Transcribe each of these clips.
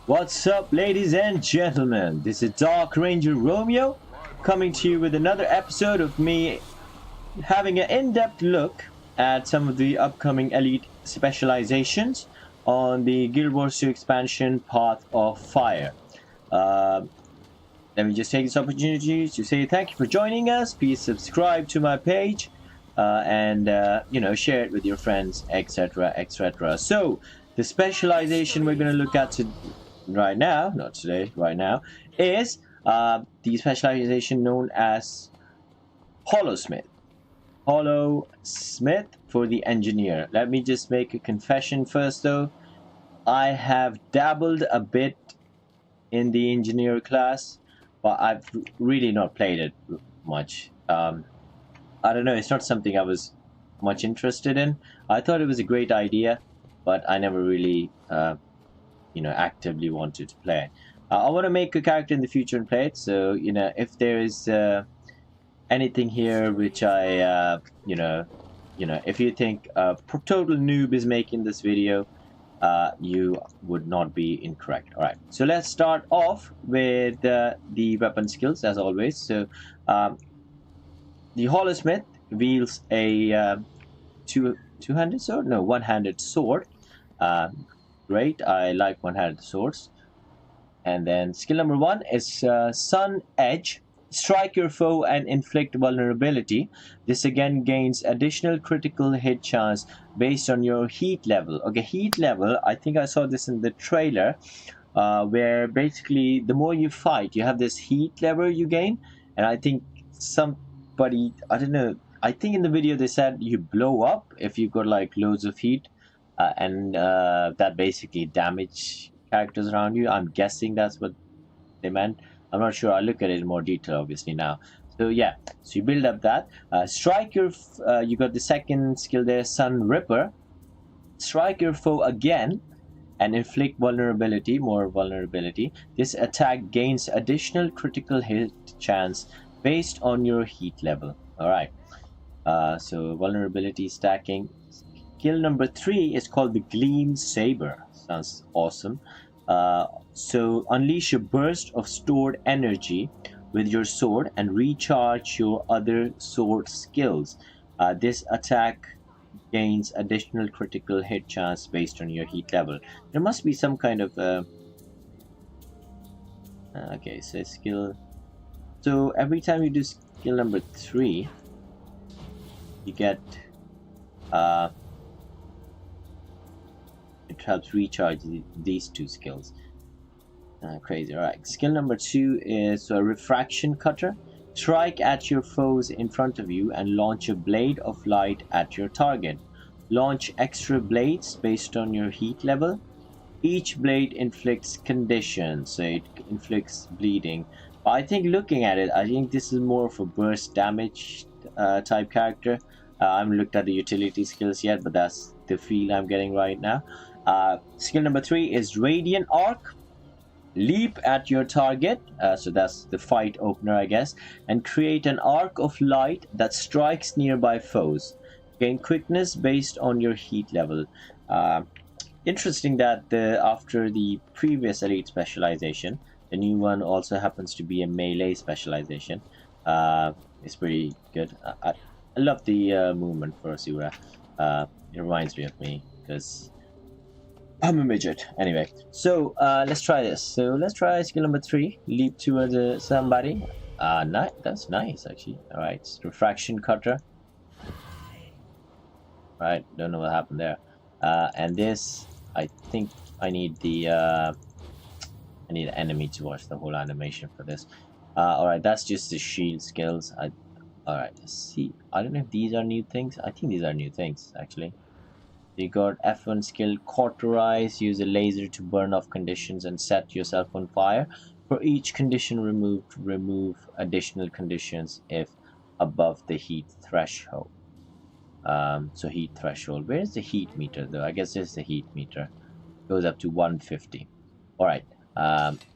What's up, ladies and gentlemen? This is Dark Ranger Romeo coming to you with another episode of me having an in-depth look at some of the upcoming elite specializations on the Guild Wars 2 expansion Path of Fire. Let me just take this opportunity to say thank you for joining us. Please subscribe to my page and share it with your friends, etc., etc. So the specialization we're going to look at right now, not today, right now, is the specialization known as Holosmith. Holosmith for the engineer. Let me just make a confession first, though. I have dabbled a bit in the engineer class, but I've really not played it much. I don't know, it's not something I was much interested in. I thought it was a great idea, but I never really actively wanted to play. I want to make a character in the future and play it, so if there is anything here which I if you think a total noob is making this video, you would not be incorrect. All right, so let's start off with the weapon skills as always. So the Holosmith wields a two-handed sword, no, one-handed sword. Great, I like one-handed swords. And then skill number 1 is Sun Edge. Strike your foe and inflict vulnerability. This again gains additional critical hit chance based on your heat level. Okay, heat level, I think I saw this in the trailer, where basically the more you fight, you have this heat level you gain. And I think somebody, I don't know, I think in the video they said you blow up if you got like loads of heat, and that basically damage characters around you. I'm guessing that's what they meant. I'm not sure. I'll look at it in more detail obviously now. So yeah, so you build up that. Strike your, you got the second skill there, Sun Ripper. Strike your foe again and inflict vulnerability, more vulnerability. This attack gains additional critical hit chance based on your heat level. Alright, so vulnerability stacking. Skill number 3 is called the Gleam Saber. Sounds awesome. So unleash a burst of stored energy with your sword and recharge your other sword skills. This attack gains additional critical hit chance based on your heat level. There must be some kind of okay, so skill. So every time you do skill number 3, you get it helps recharge these two skills. Crazy. Alright, skill number 2 is a Refraction Cutter. Strike at your foes in front of you and launch a blade of light at your target. Launch extra blades based on your heat level. Each blade inflicts conditions, so it inflicts bleeding. But I think looking at it, I think this is more of a burst damage type character. I haven't looked at the utility skills yet, but that's the feel I'm getting right now. Skill number 3 is Radiant Arc. Leap at your target, so that's the fight opener, I guess, and create an arc of light that strikes nearby foes. Gain quickness based on your heat level. Interesting that after the previous elite specialization, the new one also happens to be a melee specialization. It's pretty good. I love the movement for Asura. It reminds me of me because I'm a midget. Anyway, so let's try this. So let's try skill number 3. Leap towards somebody. That's nice actually. Alright, Refraction Cutter. Right, don't know what happened there. And this, I think I need the enemy to watch the whole animation for this. Alright, that's just the shield skills. Alright, let's see. I don't know if these are new things. I think these are new things actually. You got F1 skill, Cauterize. Use a laser to burn off conditions and set yourself on fire. For each condition removed, remove additional conditions if above the heat threshold. So heat threshold. Where's the heat meter though? I guess there's the heat meter. Goes up to 150. Alright.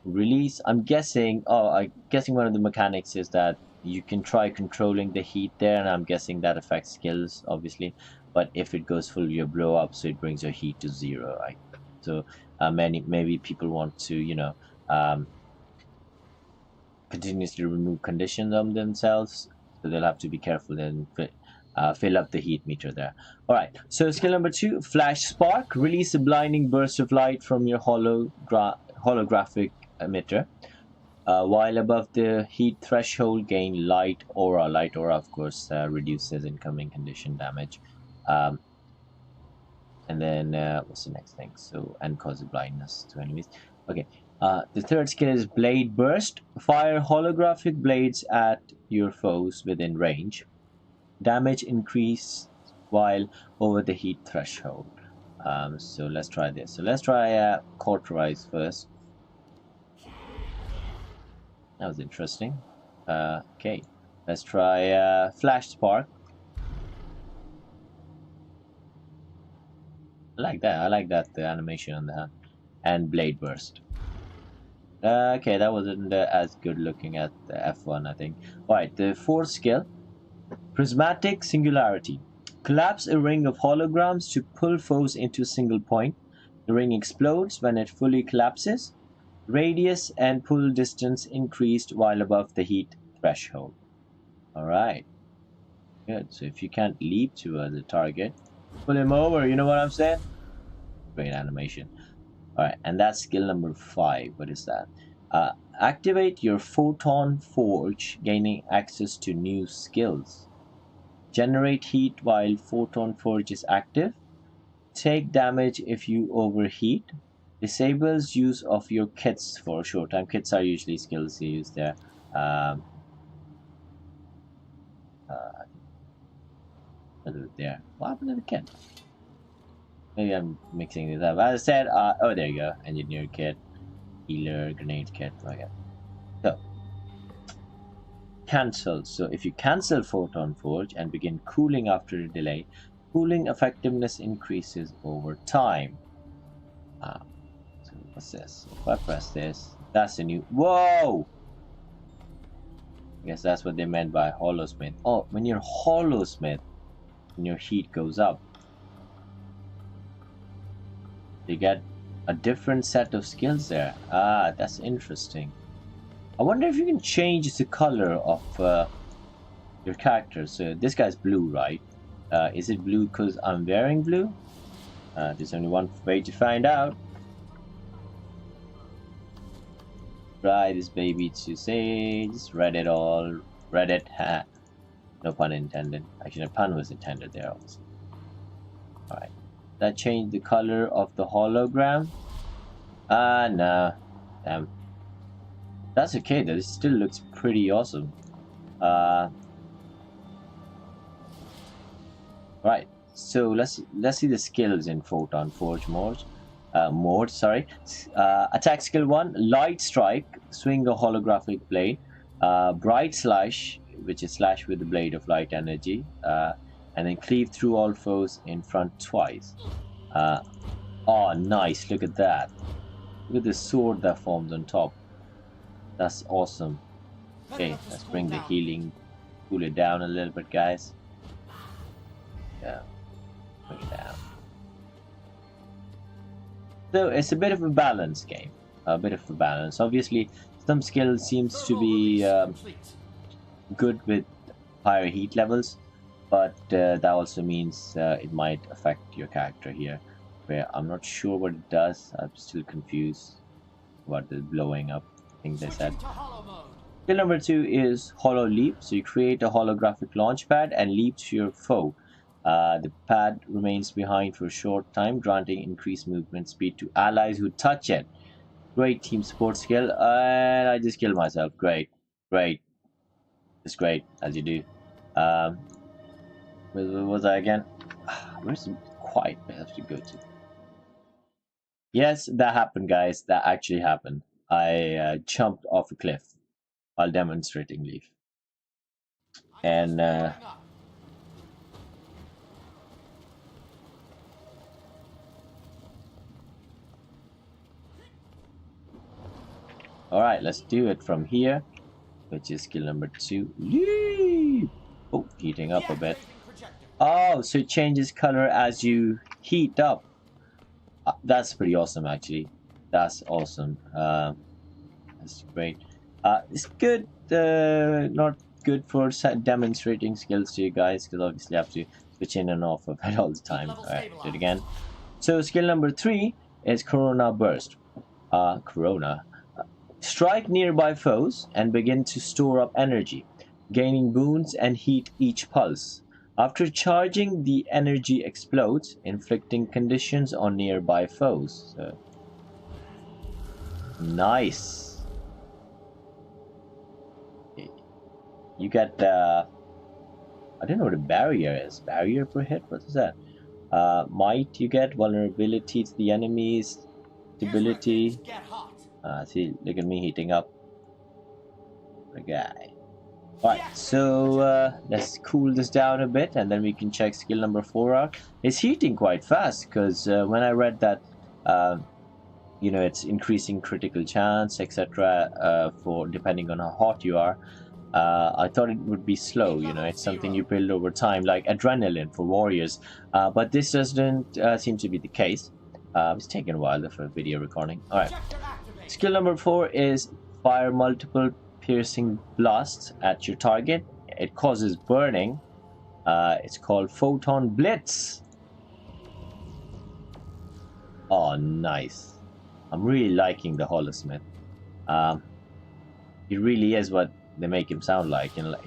Release. I'm guessing one of the mechanics is that you can try controlling the heat there, and I'm guessing that affects skills obviously. But if it goes full, you blow up, so it brings your heat to 0. So maybe people want to, you know, continuously remove conditions on themselves, so they'll have to be careful and fill up the heat meter there. All right, so skill number 2, flash spark. Release a blinding burst of light from your holographic emitter. While above the heat threshold, gain light aura. Light aura, of course, reduces incoming condition damage. And then what's the next thing? So, and causes blindness to enemies. Okay. The third skill is blade burst. Fire holographic blades at your foes within range. Damage increase while over the heat threshold. So let's try this. So let's try cauterize first. That was interesting. Okay, let's try flash spark. I like that. I like that, the animation on the hand. And blade burst. Okay, that wasn't as good looking at the F1, I think. Alright, the fourth skill, prismatic singularity. Collapse a ring of holograms to pull foes into a single point. The ring explodes when it fully collapses. Radius and pull distance increased while above the heat threshold. Alright, good. So if you can't leap towards the target, pull him over, you know what I'm saying? Great animation. Alright, and that's skill number 5. What is that? Activate your photon forge, gaining access to new skills. Generate heat while photon forge is active. Take damage if you overheat. Disables use of your kits for a short time. Kits are usually skills you use there. There. What happened to the kit? Maybe I'm mixing this up. As I said, oh, there you go. Engineer kit, healer, grenade kit. Okay. So, cancel. So, if you cancel Photon Forge and begin cooling after a delay, cooling effectiveness increases over time. So, what's this? If I press this, that's a new. Whoa! I guess that's what they meant by Holosmith. Oh, when you're Holosmith, when your heat goes up, you get a different set of skills there. Ah, that's interesting. I wonder if you can change the color of your character. So this guy's blue, right? Is it blue because I'm wearing blue? There's only one way to find out. Try this baby to say, just read it all. Read it. No pun intended. Actually, a pun was intended there also. Alright. That changed the color of the hologram. Nah. Damn. That's okay though. This still looks pretty awesome. Right. So let's see the skills in Photon Forge mode. Attack skill 1, light strike, swing a holographic blade. Bright slash, which is slash with the blade of light energy. And then cleave through all foes in front twice. Oh, nice. Look at that. Look at the sword that forms on top. That's awesome. Okay, let's bring the healing, cool it down a little bit, guys. Yeah, bring it down. So it's a bit of a balance game. A bit of a balance. Obviously, some skill seems to be good with higher heat levels. But that also means it might affect your character here, where I'm not sure what it does. I'm still confused about the blowing up thing they said. Skill number 2 is Holo Leap. So you create a holographic launch pad and leap to your foe. The pad remains behind for a short time, granting increased movement speed to allies who touch it. Great team support skill, and I just killed myself. Great. Just great, as you do. Where was I again? Where's the quiet I have to go to? Yes, that happened, guys. That actually happened. I jumped off a cliff while demonstrating Leaf. And alright, let's do it from here, which is skill number 2. Leap! Oh, heating up a bit. Oh, so it changes color as you heat up. That's pretty awesome, actually. That's awesome. That's great. It's good. Not good for demonstrating skills to you guys, because obviously I have to switch in and off of it all the time. All right, do it again. So skill number 3 is Corona Burst. Corona. Strike nearby foes and begin to store up energy, gaining boons and heat each pulse. After charging, the energy explodes, inflicting conditions on nearby foes. So, nice. You get I don't know what a barrier is. Barrier per hit? What is that? Might you get vulnerability to the enemies, stability. See, look at me heating up. The guy. Alright, so let's cool this down a bit, and then we can check skill number 4 out. It's heating quite fast, because when I read that, you know, it's increasing critical chance, etc. For depending on how hot you are. I thought it would be slow, you know, it's something you build over time, like adrenaline for warriors. But this doesn't seem to be the case. It's taking a while for video recording. Alright. Skill number 4 is fire multiple piercing blasts at your target. It causes burning. It's called Photon Blitz. Oh, nice. I'm really liking the Holosmith. He really is what they make him sound like. You know, like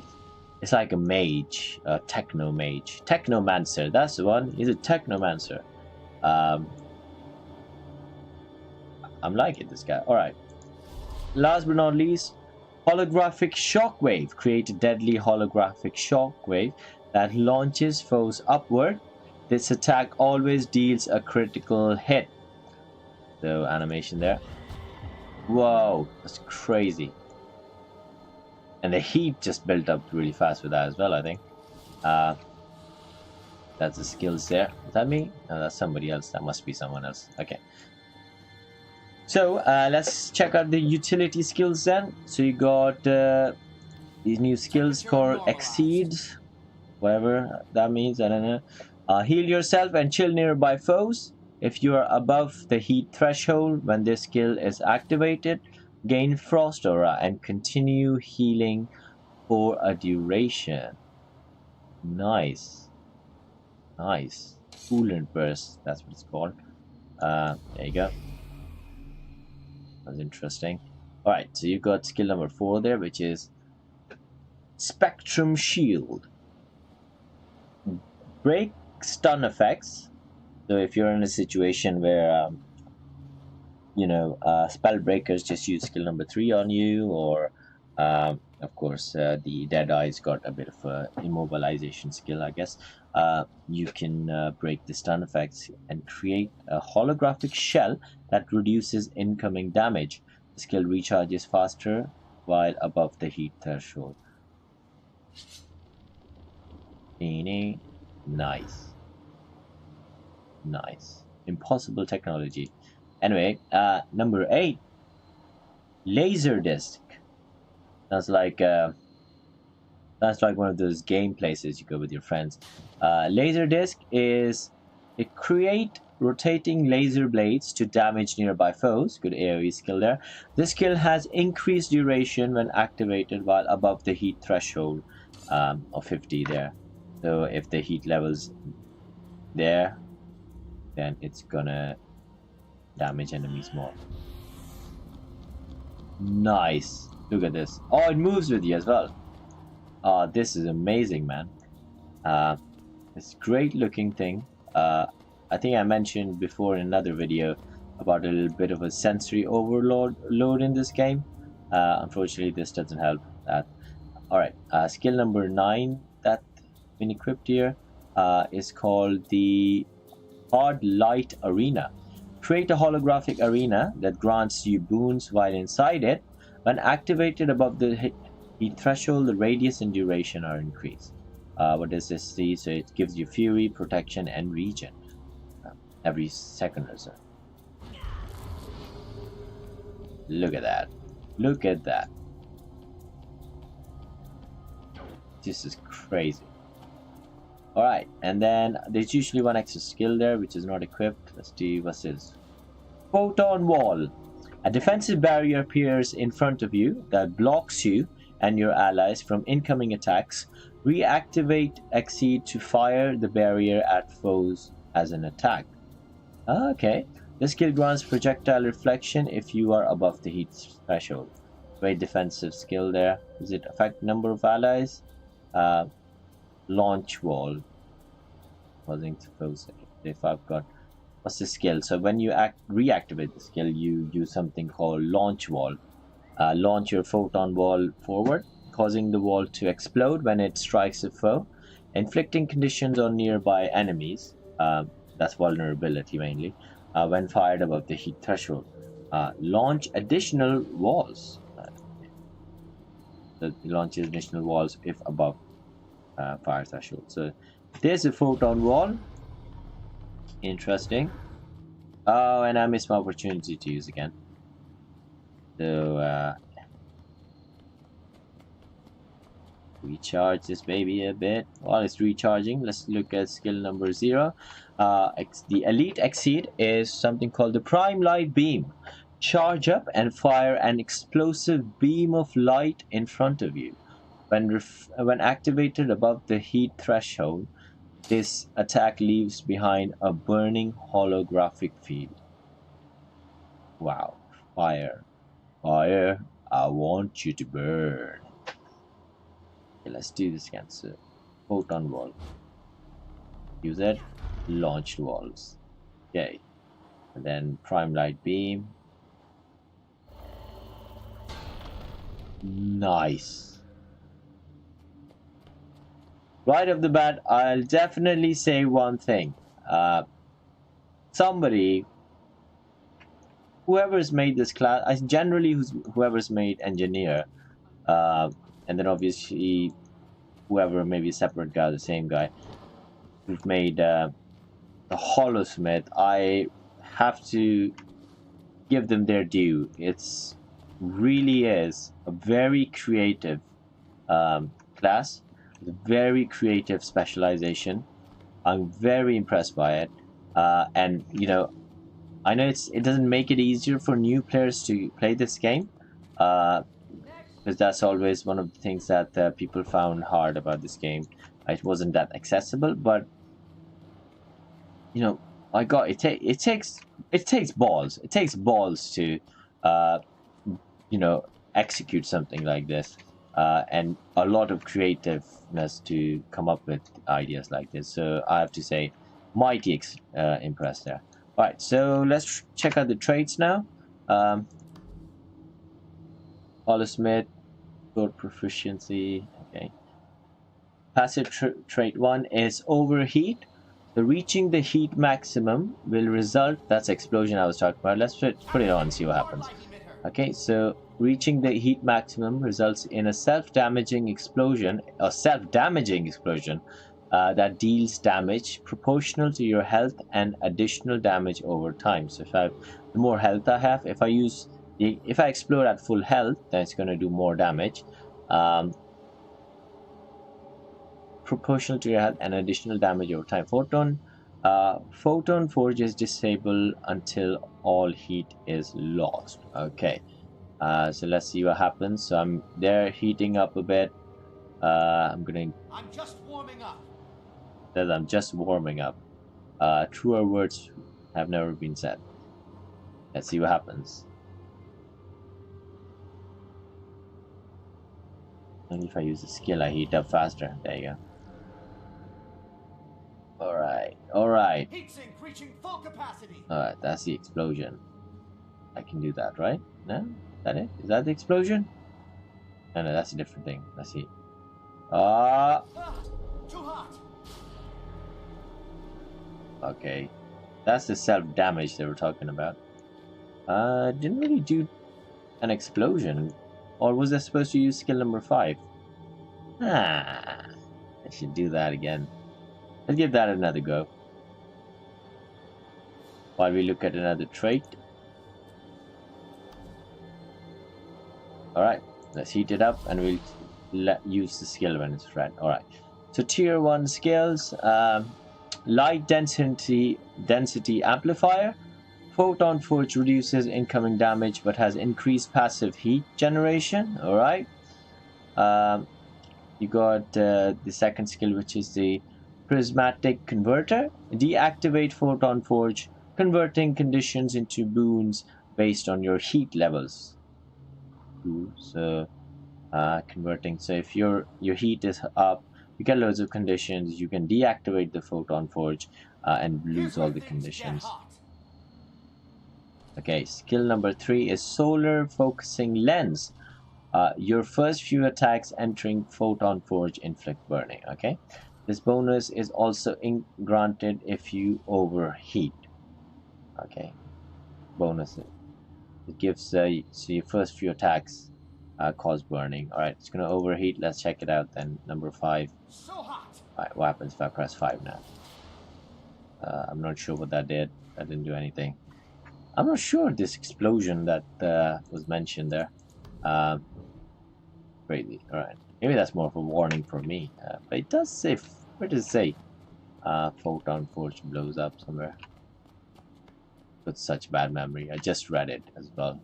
it's like a mage, a techno mage, technomancer. That's the one. He's a technomancer. I'm liking this guy. All right. Last but not least, holographic shockwave. Create a deadly holographic shockwave that launches foes upward. This attack always deals a critical hit. So animation there. Whoa, that's crazy. And the heat just built up really fast with that as well, I think. That's the skills there. Is that me? No, that's somebody else. That must be someone else. Okay. So let's check out the utility skills then. So you got these new skills called Exceed, whatever that means, I don't know. Heal yourself and chill nearby foes. If you are above the heat threshold when this skill is activated, gain Frost Aura and continue healing for a duration. Nice. Nice. Coolant Burst, that's what it's called. There you go. That's interesting. Alright, so you've got skill number 4 there, which is Spectrum Shield. Break stun effects. So if you're in a situation where you know, spell breakers just use skill number 3 on you, or of course the Deadeye's got a bit of a immobilization skill, I guess. You can break the stun effects and create a holographic shell that reduces incoming damage. The skill recharges faster while above the heat threshold. Nice. Nice. Impossible technology. Anyway, number 8, laser disc. That's like one of those game places you go with your friends. Laser disc is it create rotating laser blades to damage nearby foes. Good AoE skill there. This skill has increased duration when activated while above the heat threshold of 50 there. So if the heat levels there, then it's gonna damage enemies more. Nice. Look at this. Oh, it moves with you as well. Oh, this is amazing, man. It's great looking thing. I think I mentioned before in another video about a little bit of a sensory overload in this game. Unfortunately, this doesn't help that. Alright, skill number 9 that been equipped here is called the Hard Light Arena. Create a holographic arena that grants you boons while inside it. When activated above the heat threshold, the radius and duration are increased. What does this see? So it gives you fury, protection, and regen every second or so. Look at that. Look at that. This is crazy. Alright, and then there's usually one extra skill there which is not equipped. Let's see what's this. Photon Wall. A defensive barrier appears in front of you that blocks you and your allies from incoming attacks. Reactivate Exceed to fire the barrier at foes as an attack. Okay. This skill grants projectile reflection if you are above the heat threshold. Great defensive skill there. Does it affect number of allies? Launch wall. Causing foes. If I've got what's the skill? So when you reactivate the skill, you use something called launch wall. Launch your photon wall forward, causing the wall to explode when it strikes a foe, inflicting conditions on nearby enemies. That's vulnerability mainly. When fired above the heat threshold. Launch additional walls. So it launches additional walls if above fire threshold. So there's a photon wall. Interesting. Oh, and I missed my opportunity to use again. So recharge this baby a bit. While it's recharging, let's look at skill number 0. The elite exceed is something called the prime light beam. Charge up and fire an explosive beam of light in front of you. When activated above the heat threshold, this attack leaves behind a burning holographic field. Wow. Fire. Fire. I want you to burn. Okay, let's do this again. So, photon wall. Use it. Launched walls. Okay. And then prime light beam. Nice. Right off the bat, I'll definitely say one thing. Somebody, whoever's made this class, generally whoever's made engineer, and then obviously whoever, maybe a separate guy, the same guy, who've made the Holosmith, I have to give them their due. It's really is a very creative class. Very creative specialization. I'm very impressed by it, and you know, I know it doesn't make it easier for new players to play this game, because that's always one of the things that people found hard about this game. It wasn't that accessible, but you know, my God, it takes balls. It takes balls to you know, execute something like this. And a lot of creativeness to come up with ideas like this. So I have to say, mighty impressed there. All right, so let's check out the traits now. Holosmith, code proficiency. Okay. Passive trait 1 is overheat. So reaching the heat maximum will result. That's explosion I was talking about. Let's put it on and see what happens. Okay, so reaching the heat maximum results in a self-damaging explosion, that deals damage proportional to your health and additional damage over time. So the more health I have, if I explode at full health, then it's going to do more damage. Proportional to your health and additional damage over time. Photon Forge is disabled until all heat is lost. Okay. So let's see what happens. So I'm there heating up a bit. I'm just warming up. Says I'm just warming up. Truer words have never been said. Let's see what happens. Only if I use the skill I heat up faster. There you go. Alright. Heat sink reaching full capacity. Alright, that's the explosion. I can do that, right? No? Is that it? Is that the explosion? No, that's a different thing. Let's see. Too hot. Okay. That's the self-damage they were talking about. Didn't really do an explosion. Or was I supposed to use skill number 5? I should do that again. Let's give that another go. While we look at another trait. Alright, let's heat it up and we'll use the skill when it's red. Alright. So tier 1 skills, light density amplifier. Photon Forge reduces incoming damage but has increased passive heat generation. Alright. You got the second skill, which is the prismatic converter. Deactivate Photon Forge, converting conditions into boons based on your heat levels. Ooh, so converting. So if your heat is up, you get loads of conditions. You can deactivate the Photon Forge and lose all the conditions. Okay, skill number 3 is solar focusing lens. Your first few attacks entering Photon Forge inflict burning. Okay, this bonus is also granted if you overheat. Okay, bonus. It gives so your first few attacks cause burning. All right, it's gonna overheat. Let's check it out then. Number 5. So hot. All right, what happens if I press 5 now? I'm not sure what that did. That didn't do anything. I'm not sure this explosion that was mentioned there. Crazy. All right, maybe that's more of a warning for me. But it does say. Where does it say? Photon Forge blows up somewhere. With such bad memory. I just read it as well.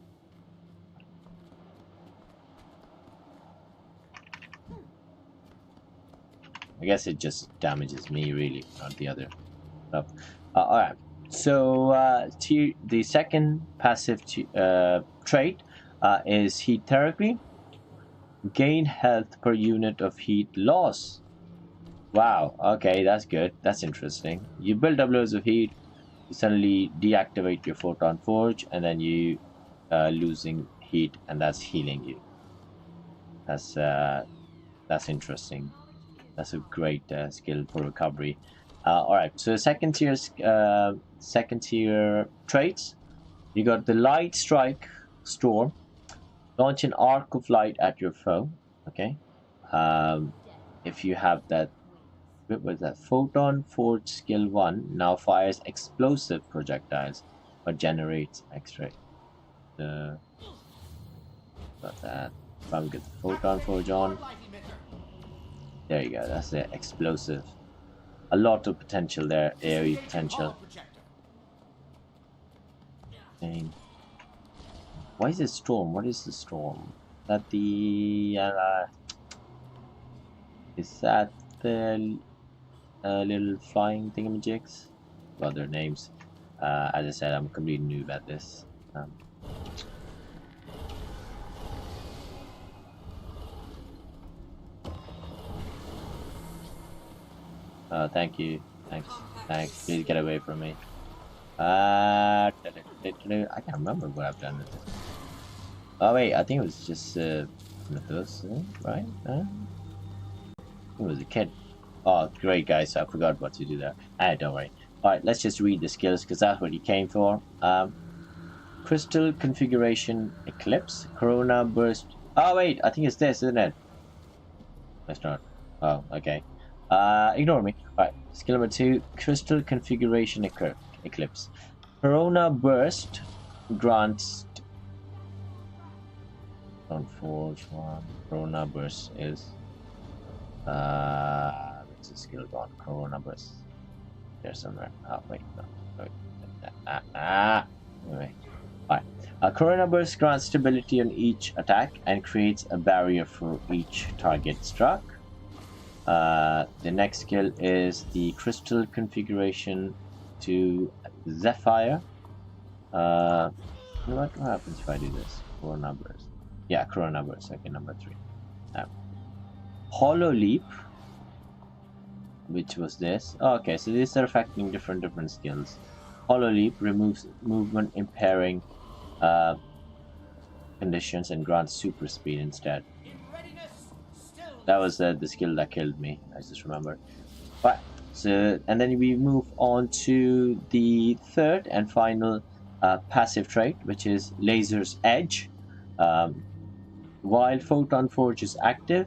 I guess it just damages me, really, not the other stuff. Alright, so the second passive trait is heat therapy. Gain health per unit of heat loss. Wow, okay, that's good. That's interesting. You build up loads of heat, you suddenly deactivate your Photon Forge, and then you losing heat, and that's healing you. That's interesting. That's a great skill for recovery. All right, so second tier traits. You got the light strike storm. Launch an arc of light at your foe. Okay. If you have that, what was that? Photon Forge skill 1 now fires explosive projectiles, but generates X-ray. Got that. If I get the Photon Forge on. There you go, that's the explosive. A lot of potential there, AoE potential. And why is it storm? What is the storm? That the is that the little flying thingamajigs? Well, their names. As I said, I'm a complete noob at this. Thank you. Thanks. Please get away from me. I can't remember what I've done with this. Oh wait, I think it was just one of those, right? It was a kid. Oh, great guys! I forgot what to do there. Don't worry. All right, let's just read the skills because that's what you came for. Crystal configuration eclipse, corona burst. Oh wait, I think it's this, isn't it? It's not. Oh, okay. Ignore me. Alright, skill number 2, crystal configuration eclipse. Corona burst grants. Don't forge one. Corona burst is. It's a skill gone. Corona burst. There's somewhere. Oh wait, no. Wait. Anyway. Alright. Corona burst grants stability on each attack and creates a barrier for each target struck. The next skill is the crystal configuration to Zephyr. What happens if I do this? Corona burst. Yeah, corona burst. Okay, number 3. Hollow leap, which was this. Oh, okay, so these are affecting different skills. Hollow leap removes movement impairing conditions and grants super speed instead. That was the skill that killed me. I just remembered. Right. So, and then we move on to the third and final passive trait, which is Laser's Edge. While Photon Forge is active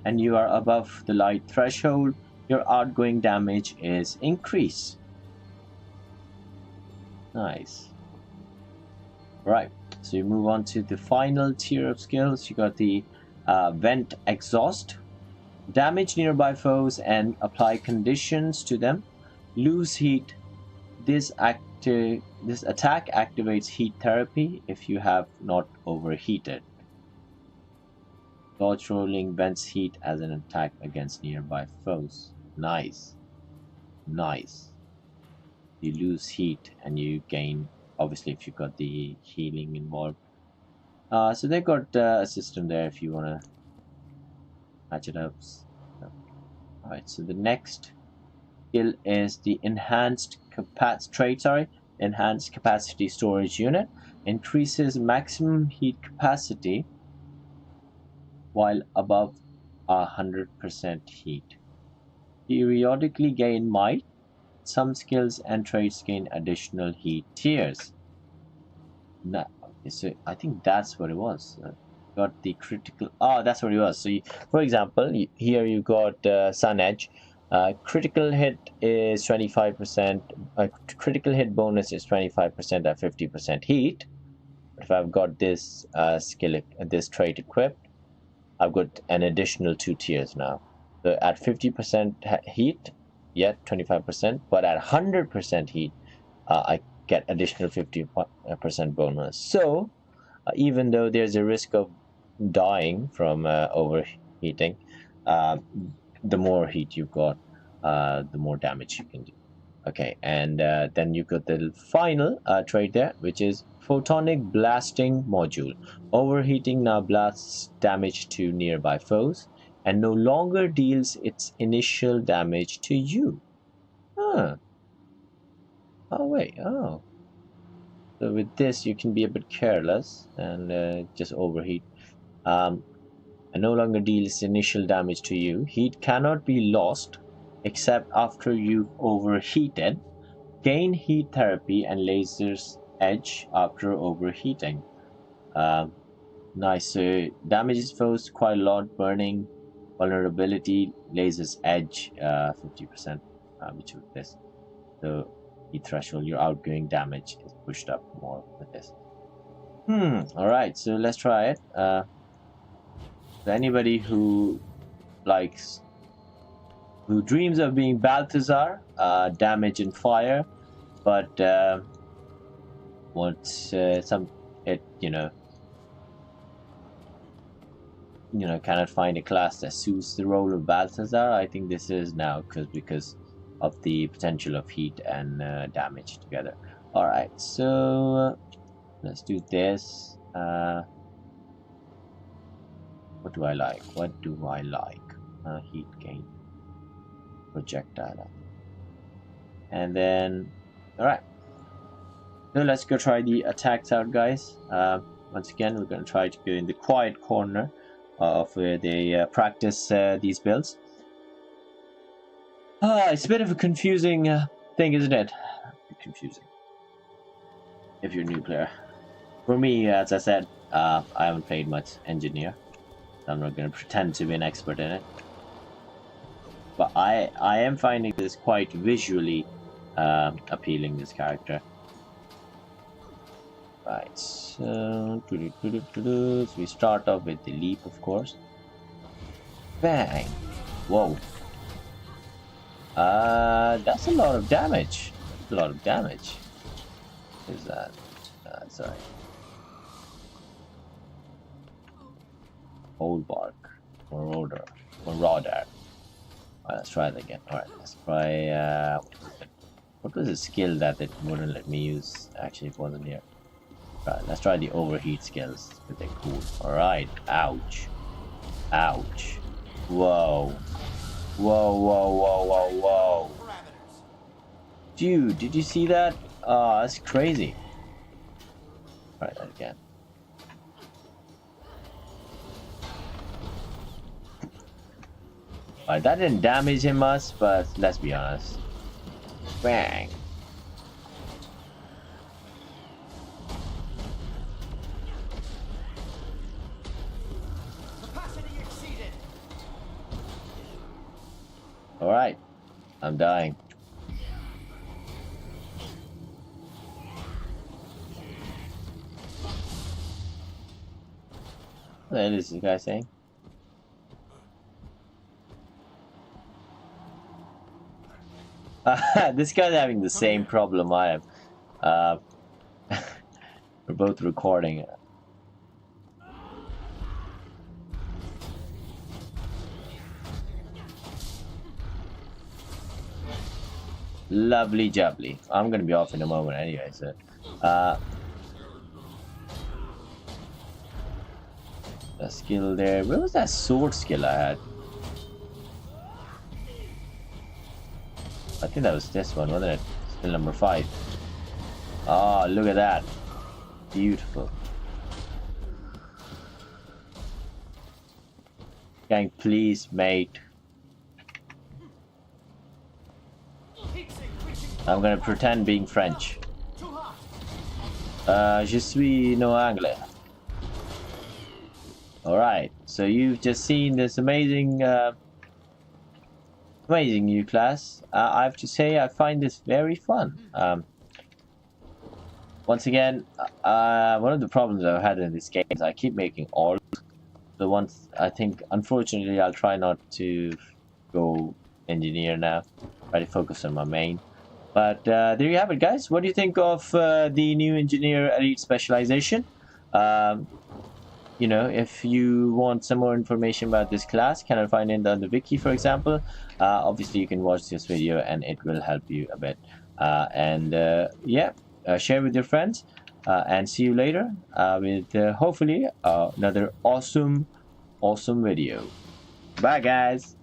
and you are above the light threshold, your outgoing damage is increased. Nice. Right. So you move on to the final tier of skills. You got the Vent Exhaust. Damage nearby foes and apply conditions to them. Lose heat. This attack activates heat therapy if you have not overheated. Dodge rolling vents heat as an attack against nearby foes. Nice. Nice. You lose heat and you gain, obviously, if you got the healing involved. So they got a system there if you want to match it up. Alright, so the next skill is the enhanced capacity storage unit. Increases maximum heat capacity while above 100% heat. Periodically gain might. Some skills and traits gain additional heat tiers. Now, so I think that's what it was. Got the critical. Oh, that's what it was. So, for example, here you got Sun Edge. Critical hit is 25%. Critical hit bonus is 25% at 50% heat. If I've got this this trait equipped, I've got an additional 2 tiers now. So at 50% heat, yet 25%, but at 100% heat, I get additional 50% bonus. So even though there's a risk of dying from overheating, the more heat you've got, the more damage you can do. Okay, and then you got the final trait there, which is photonic blasting module. Overheating now blasts damage to nearby foes and no longer deals its initial damage to you. Huh. Oh wait, oh. So with this you can be a bit careless and just overheat. And no longer deals initial damage to you. Heat cannot be lost except after you've overheated. Gain heat therapy and laser's edge after overheating. Nice. So damages foes quite a lot. Burning, vulnerability, laser's edge, 50%, which with this. So heat threshold, your outgoing damage is pushed up more with this. All right. So let's try it. So anybody who dreams of being Balthazar, damage and fire, but wants cannot find a class that suits the role of Balthazar. I think this is now because of the potential of heat and damage together. All right, so let's do this. What do I like? Heat gain, projectile, and then all right. So let's go try the attacks out, guys. Once again, we're going to try to go in the quiet corner of where they practice these builds. It's a bit of a confusing thing, isn't it? Confusing. If you're a new player. For me, as I said, I haven't played much Engineer. I'm not going to pretend to be an expert in it. But I am finding this quite visually appealing, this character. Right, so we start off with the leap, of course. Bang! Whoa. That's a lot of damage. That's a lot of damage. What is that? Sorry. Old bark. Marauder. Alright, let's try that again. Alright, let's try what was the skill that it wouldn't let me use? Actually, it wasn't here. Right, let's try the overheat skills. They're cool. Alright. Ouch. Ouch. Whoa. Whoa. Dude, did you see that? Oh, that's crazy. Try that again. Alright, that didn't damage him much, but let's be honest. Bang. Alright, I'm dying. What the hell is this guy saying? This guy's having the same problem I am. Uh, we're both recording. Lovely jubbly. I'm gonna be off in a moment anyway, so the skill there. Where was that sword skill I had? I think that was this one, wasn't it? Skill number 5. Oh, look at that. Beautiful. Gang, please, mate. I'm gonna pretend being French. Je suis no anglais. Alright, so you've just seen this amazing amazing new class. I have to say I find this very fun. Once again, one of the problems I've had in this game is I keep making all the ones. I think unfortunately I'll try not to go engineer now. Try to focus on my main. But there you have it, guys. What do you think of the new engineer elite specialization? You know, if you want some more information about this class, can I find it on the wiki, for example? Obviously, you can watch this video and it will help you a bit. Yeah, share with your friends and see you later with hopefully another awesome video. Bye, guys.